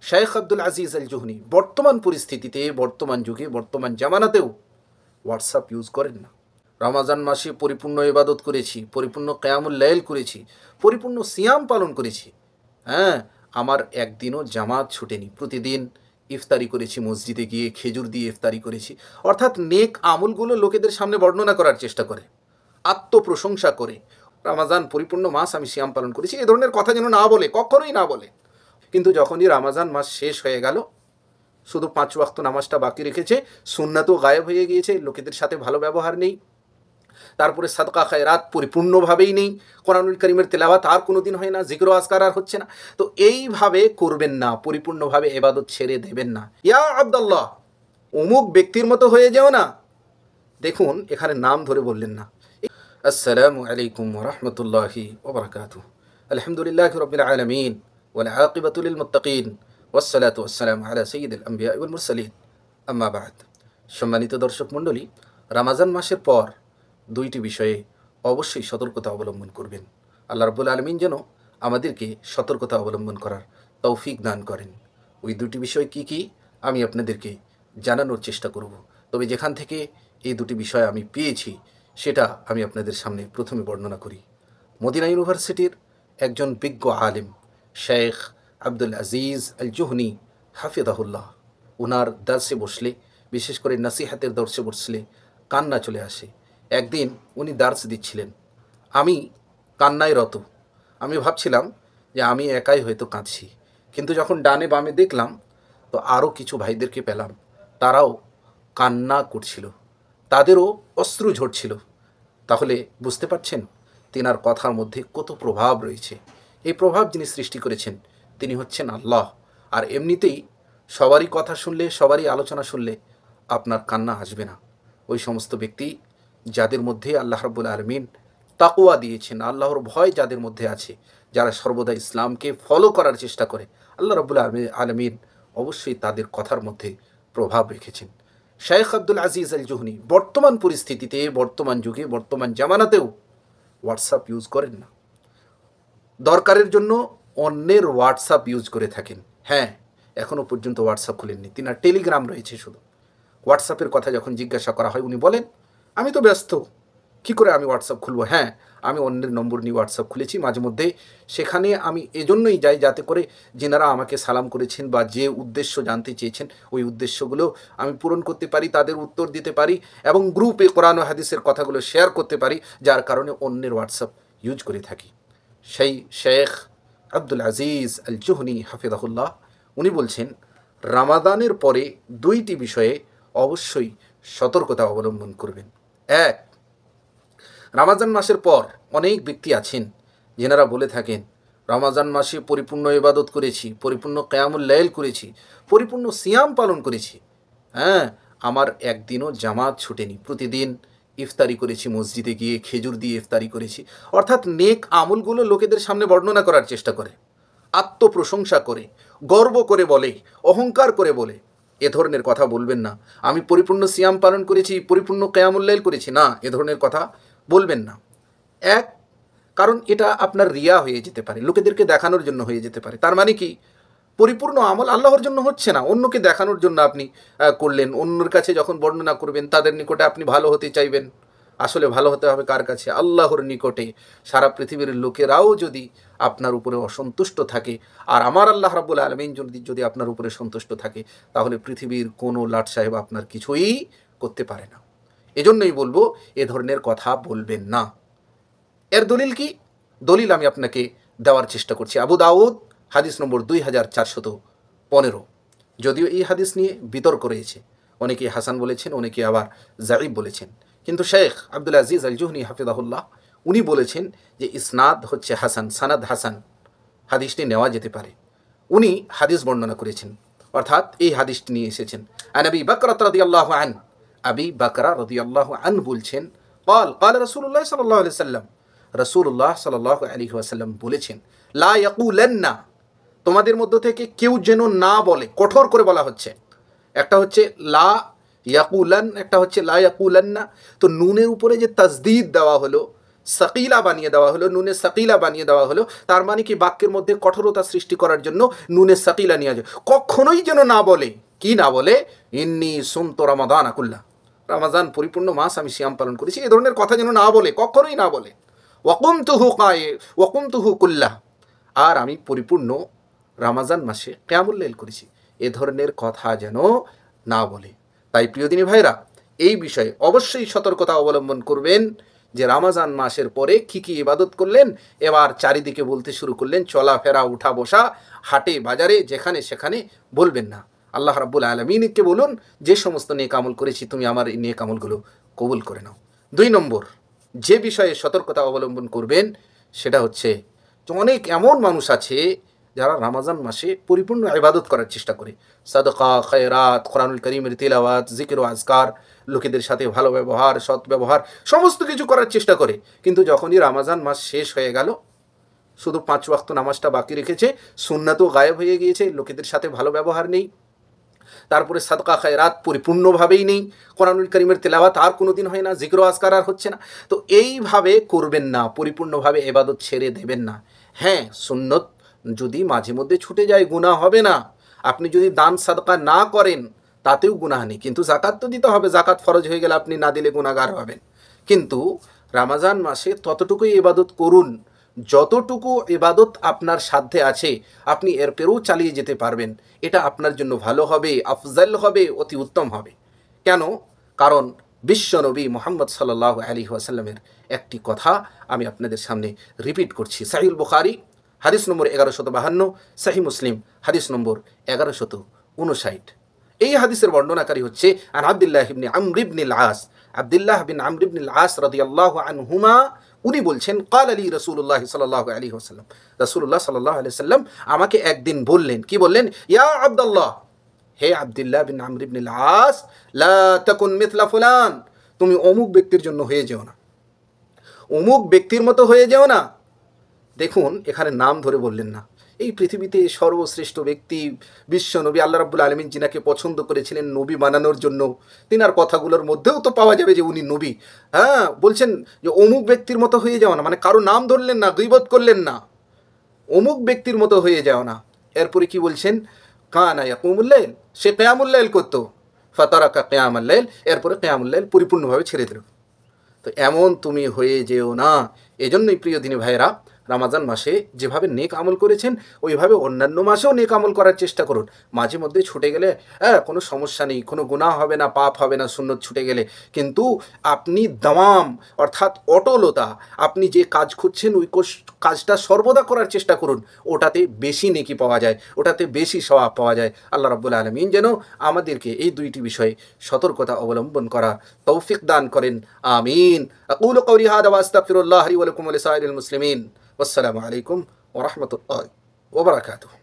শেখ আব্দুল আজিজ আল জুহনি বর্তমান পরিস্থিতিতে, বর্তমান যুগে, বর্তমান জামানাতেও হোয়াটসঅ্যাপ ইউজ করেন না। রমাজান মাসে পরিপূর্ণ ইবাদত করেছি, পরিপূর্ণ কিয়ামুল লাইল করেছি, পরিপূর্ণ সিয়াম পালন করেছি। হ্যাঁ, আমার একদিনও জামাত ছুটেনি। প্রতিদিন ইফতারি করেছি, মসজিদে গিয়ে খেজুর দিয়ে ইফতারি করেছি। অর্থাৎ নেক আমলগুলো লোকেদের সামনে বর্ণনা করার চেষ্টা করে, আত্মপ্রশংসা করে। রমাজান পরিপূর্ণ মাস আমি সিয়াম পালন করেছি, এ ধরনের কথা যেন না বলে, কখনোই না বলে। কিন্তু যখনই রমাজান মাস শেষ হয়ে গেল, শুধু 5 ওয়াক্ত নামাজটা বাকি রেখেছে, সুন্নাতও গায়েব হয়ে গিয়েছে, লোকেদের সাথে ভালো ব্যবহার নেই, তারপরে সাদকা খায়রাত পরিপূর্ণভাবেই নেই, কোরআনুল কারীমের তেলাওয়াত আর কোনো দিন হয় না, জিক্র আজকার আর হচ্ছে না। তো এইভাবে করবেন না, পরিপূর্ণভাবে ইবাদত ছেড়ে দেবেন না। ইয়া আব্দুল্লাহ, অমুক ব্যক্তির মতো হয়ে যাও না। দেখুন, এখানে নাম ধরে বললেন না। আসসালামু আলাইকুম ওয়া রাহমাতুল্লাহি ওয়া বারাকাতুহু। আলহামদুলিল্লাহি রাব্বিল আলামিন ওয়াল আকিবাতু লিল মুত্তাকিন ওয়াসসালাতু ওয়াসসালামু আলা সাইয়্যিদিল আমবিয়া ওয়াল মুরসালিন, আম্মা বা'দ। সম্মানিত দর্শক মণ্ডলী, রমজান মাসের পর দুইটি বিষয়ে অবশ্যই সতর্কতা অবলম্বন করবেন। আল্লাহ রাব্বুল আলামিন যেন আমাদেরকে সতর্কতা অবলম্বন করার তৌফিক দান করেন। ওই দুটি বিষয় কি কি আমি আপনাদেরকে জানানোর চেষ্টা করব। তবে যেখান থেকে এই দুটি বিষয় আমি পেয়েছি সেটা আমি আপনাদের সামনে প্রথমে বর্ণনা করি। মদিনা ইউনিভার্সিটির একজন বিজ্ঞ আলেম শেখ আব্দুল আজিজ আল জুহনি হাফিজাহুল্লাহ, ওনার দার্সে বসলে, বিশেষ করে নাসিহাতের দর্শে বসলে কান্না চলে আসে। একদিন উনি দার্স দিচ্ছিলেন, আমি কান্নায় রত। আমি ভাবছিলাম যে আমি একাই হয়তো কাঁদছি, কিন্তু যখন ডানে বামে দেখলাম তো আরও কিছু ভাইদেরকে পেলাম, তারাও কান্না করছিল, তাদেরও অশ্রু ঝরছিল। তাহলে বুঝতে পারছেন তিনার কথার মধ্যে কত প্রভাব রয়েছে। এই প্রভাব যিনি সৃষ্টি করেছেন তিনি হচ্ছেন আল্লাহ। আর এমনিতেই সবারই কথা শুনলে, সবারই আলোচনা শুনলে আপনার কান্না আসবে না। ওই সমস্ত ব্যক্তি যাদের মধ্যে আল্লাহ রাব্বুল আলামিন তাকওয়া দিয়েছেন, আল্লাহর ভয় যাদের মধ্যে আছে, যারা সর্বদা ইসলামকে ফলো করার চেষ্টা করে, আল্লাহ রাব্বুল আলামিন অবশ্যই তাদের কথার মধ্যে প্রভাব রেখেছেন। শেখ আব্দুল আজিজ আল জুহনি বর্তমান পরিস্থিতিতে, বর্তমান যুগে, বর্তমান জামানাতেও হোয়াটসঅ্যাপ ইউজ করেন না। দরকারের জন্য অন্যের হোয়াটসঅ্যাপ ইউজ করে থাকেন। হ্যাঁ, এখনও পর্যন্ত হোয়াটসঅ্যাপ খুলেননি, তিনার টেলিগ্রাম রয়েছে শুধু। হোয়াটসঅ্যাপের কথা যখন জিজ্ঞাসা করা হয় উনি বলেন, আমি তো ব্যস্ত, কী করে আমি হোয়াটসঅ্যাপ খুলবো। হ্যাঁ, আমি অন্যের নম্বর নিয়ে হোয়াটসঅ্যাপ খুলেছি মাঝে মধ্যে। সেখানে আমি এজন্যই যাই যাতে করে যেনারা আমাকে সালাম করেছেন বা যে উদ্দেশ্য জানতে চেয়েছেন ওই উদ্দেশ্যগুলো আমি পূরণ করতে পারি, তাদের উত্তর দিতে পারি এবং গ্রুপে কোরআন ও হাদিসের কথাগুলো শেয়ার করতে পারি, যার কারণে অন্যের হোয়াটসঅ্যাপ ইউজ করে থাকি। সেই শেখ আব্দুল আজিজ আল জুহনি হাফিজাহুল্লাহ উনি বলছেন, রমাদানের পরে দুইটি বিষয়ে অবশ্যই সতর্কতা অবলম্বন করবেন। এক, রমজান মাসের পর অনেক ব্যক্তি আছেন যেনারা বলে থাকেন, রমজান মাসে পরিপূর্ণ ইবাদত করেছি, পরিপূর্ণ কিয়ামুল লাইল করেছি, পরিপূর্ণ সিয়াম পালন করেছি। হ্যাঁ, আমার একদিনও জামাত ছুটেনি। প্রতিদিন ইফতারি করেছি, মসজিদে গিয়ে খেজুর দিয়ে ইফতারি করেছি। অর্থাৎ নেক আমলগুলো লোকেদের সামনে বর্ণনা করার চেষ্টা করে, আত্মপ্রশংসা করে, গর্ব করে বলে, অহংকার করে বলে। এ ধরনের কথা বলবেন না। আমি পরিপূর্ণ সিয়াম পালন করেছি, পরিপূর্ণ কিয়ামুল লাইল করেছি, না, এ ধরনের কথা বলবেন না। এক, কারণ এটা আপনার রিয়া হয়ে যেতে পারে, লোকেদেরকে দেখানোর জন্য হয়ে যেতে পারে। তার মানে কি, পরিপূর্ণ আমল আল্লাহর জন্য হচ্ছে না, অন্যকে দেখানোর জন্য আপনি করলেন। অন্যের কাছে যখন বর্ণনা করবেন, তাদের নিকটে আপনি ভালো হতে চাইবেন। আসলে ভালো হতে হবে কার কাছে? আল্লাহর নিকটে। সারা পৃথিবীর লোকেরাও যদি আপনার উপরে অসন্তুষ্ট থাকে আর আমার আল্লাহ রাব্বুল আলামিন যদি আপনার উপরে সন্তুষ্ট থাকে, তাহলে পৃথিবীর কোনো লাট সাহেব আপনার কিছুই করতে পারে না। এজন্যই বলবো, এ ধরনের কথা বলবেন না। এর দলিল কি? দলিল আমি আপনাকে দেওয়ার চেষ্টা করছি। আবু দাউদ হাদিস নম্বর 2415। যদিও এই হাদিস নিয়ে বিতর্ক রয়েছে, অনেকে হাসান বলেছেন, অনেকে আবার জাইব বলেছেন, কিন্তু শেখ আব্দুল আজিজ আল জুহনি হাফিজাহুল্লাহ উনি বলেছেন যে ইসনাদ হচ্ছে হাসান, সানাদ হাসান, হাদিসটি নেওয়া যেতে পারে। উনি হাদিস বর্ণনা করেছেন, অর্থাৎ এই হাদিসটি নিয়ে এসেছেন। আন আবি বকর রাদিয়াল্লাহু আনহু, আবি বকর রাদিয়াল্লাহু আনহু বলছেন, قال قال رسول الله صلى الله عليه وسلم, রাসূলুল্লাহ সাল্লাল্লাহু আলাইহি ওয়াসাল্লাম বলেছেন, লা ইয়াকুলান্না, তোমাদের মধ্য থেকে কেউ যেন না বলে। কঠোর করে বলা হচ্ছে। একটা হচ্ছে লা ইয়াকুলান, একটা হচ্ছে লা ইয়াকুলান্না। তো নুনের উপরে যে তাসদিদ দেওয়া হলো, সাকিলা বানিয়ে দেওয়া হলো, নুনে সাকিলা বানিয়ে দেওয়া হলো। তার মানে কি বাক্যের মধ্যে কঠোরতা সৃষ্টি করার জন্য নুনে সাকিলা নিয়ে যায়। কখনোই যেন না বলে, কি না বলে, ইন্নি সুমতু রমাদান আকুল্লা, রমাজান পরিপূর্ণ মাস আমি সিয়াম পালন করেছি, এ ধরনের কথা যেন না বলে, কখনোই না বলে। ওয়াকুমতুহু কুল্লাহ, আর আমি পরিপূর্ণ রমাজান মাসে কিয়ামুল লাইল করেছি, এ ধরনের কথা যেন না বলে। তাই প্রিয় দিনী ভাইরা, এই বিষয়ে অবশ্যই সতর্কতা অবলম্বন করবেন যে রমজান মাসের পরে কী কী ইবাদত করলেন, এবার চারিদিকে বলতে শুরু করলেন, চলাফেরা উঠা বসা হাটে বাজারে যেখানে সেখানে বলবেন না। আল্লাহ রাব্বুল আলামিনকে বলুন, যে সমস্ত নেক আমল করেছি তুমি আমার এই নেক আমলগুলো কবুল করে নাও। 2 নম্বর যে বিষয়ে সতর্কতা অবলম্বন করবেন সেটা হচ্ছে যে অনেক এমন মানুষ আছে যারা রমজান মাসে পরিপূর্ণ ইবাদত করার চেষ্টা করে, সাদকা, খায়রাত, কোরআনুল কারীমের তিলাওয়াত, জিকির ও আজকার, লোকেদের সাথে ভালো ব্যবহার, সৎ ব্যবহার, সমস্ত কিছু করার চেষ্টা করে। কিন্তু যখনই রমজান মাস শেষ হয়ে গেল, শুধু 5 ওয়াক্ত নামাজটা বাকি রেখেছে, সুন্নাতও গায়েব হয়ে গিয়েছে, লোকেদের সাথে ভালো ব্যবহার নেই, তারপরে সাদকা খায়রাত পরিপূর্ণভাবেই নেই, কোরআনুল কারীমের তিলাওয়াত আর কোনো দিন হয় না, জিকির ও আজকার আর হচ্ছে না। তো এইভাবে করবেন না, পরিপূর্ণভাবে ইবাদত ছেড়ে দেবেন না। হ্যাঁ, সুন্নত যদি মাঝে মধ্যে ছুটে যায় গুনাহ হবে না। আপনি যদি দান সাদকা না করেন তাতেও গুনাহ নেই, কিন্তু জাকাত তো দিতে হবে, জাকাত ফরজ হয়ে গেলে আপনি না দিলে গুনাহগার হবেন। কিন্তু রমজান মাসে ততটুকুই ইবাদত করুন যতটুকু ইবাদত আপনার সাধ্যে আছে, আপনি এর পেরেও চালিয়ে যেতে পারবেন, এটা আপনার জন্য ভালো হবে, আফজাল হবে, অতি উত্তম হবে। কেন? কারণ বিশ্বনবী মুহাম্মদ সাল্লাল্লাহু আলাইহি ওয়াসাল্লামের একটি কথা আমি আপনাদের সামনে রিপিট করছি। সহিহ বুখারী হাদিস নম্বর 1152, সহিহ মুসলিম হাদিস নম্বর 1159। এই হাদিসের বর্ণনাকারী হচ্ছে আন আব্দুল্লাহ ইবনে আমর ইবনিল আস, আব্দুল্লাহ বিন আমর ইবনিল আস রাদিয়াল্লাহু আনহুমা, উনি বলছেন, ক্বাল আলী রাসূলুল্লাহ সাল্লাল্লাহু আলাইহি ওয়াসাল্লাম, রাসূলুল্লাহ সাল্লাল্লাহু আলাইহি ওয়াসাল্লাম আমাকে একদিন বললেন, কি বললেন? ইয়া আব্দুল্লাহ, হে আব্দুল্লাহ বিন আমর ইবনিল আস, লা তাকুন মিথলা ফুলান, তুমি অমুক ব্যক্তির জন্য হয়ে যেও না, অমুক ব্যক্তির মতো হয়ে যেও না। দেখুন, এখানে নাম ধরে বললেন না। এই পৃথিবীতে সর্বশ্রেষ্ঠ ব্যক্তি বিশ্ব নবী, আল্লাহ রাব্বুল আলামিন যিনাকে পছন্দ করেছিলেন নবী বানানোর জন্য, তিনার কথাগুলোর মধ্যেও তো পাওয়া যাবে যে উনি নবী। হ্যাঁ, বলছেন যে অমুক ব্যক্তির মতো হয়ে যাও না, মানে কারো নাম ধরলেন না, গীবত করলেন না, অমুক ব্যক্তির মতো হয়ে যাও না। এরপরে কি বলছেন? কানা ইয়াকুমুল লাইল, সে কিয়ামুল লাইল করতো, ফাতারাকা কিয়ামুল লাইল, এরপরে কিয়ামুল লাইল পরিপূর্ণভাবে ছেড়ে দিল। তো এমন তুমি হয়ে যেও না। এজন্যই প্রিয় দিনী ভাইয়েরা, রমজান মাসে যেভাবে নেক আমল করেছেন ওইভাবে অন্যান্য মাসেও নেক আমল করার চেষ্টা করুন। মাঝে মধ্যে ছুটে গেলে কোনো সমস্যা নেই, কোনো গুনাহ হবে না, পাপ হবে না সুন্নত ছুটে গেলে। কিন্তু আপনি দাওয়াম অর্থাৎ অটলতা, আপনি যে কাজ করছেন ওই কাজটা সর্বদা করার চেষ্টা করুন, ওটাতে বেশি নেকি পাওয়া যায়, ওটাতে বেশি সওয়াব পাওয়া যায়। আল্লাহ রাব্বুল আলামিন যেন আমাদেরকে এই 2টি বিষয়ে সতর্কতা অবলম্বন করা তৌফিক দান করেন। আমিন। আকুলু কওলি হাযা ওয়া আস্তাগফিরুল্লাহ লি ওয়া লাকুম ওয়া লিসাইরিল মুসলিমিন। ওয়াসসালামু আলাইকুম ওয়া রাহমাতুল্লাহি ওয়া বারাকাতুহু।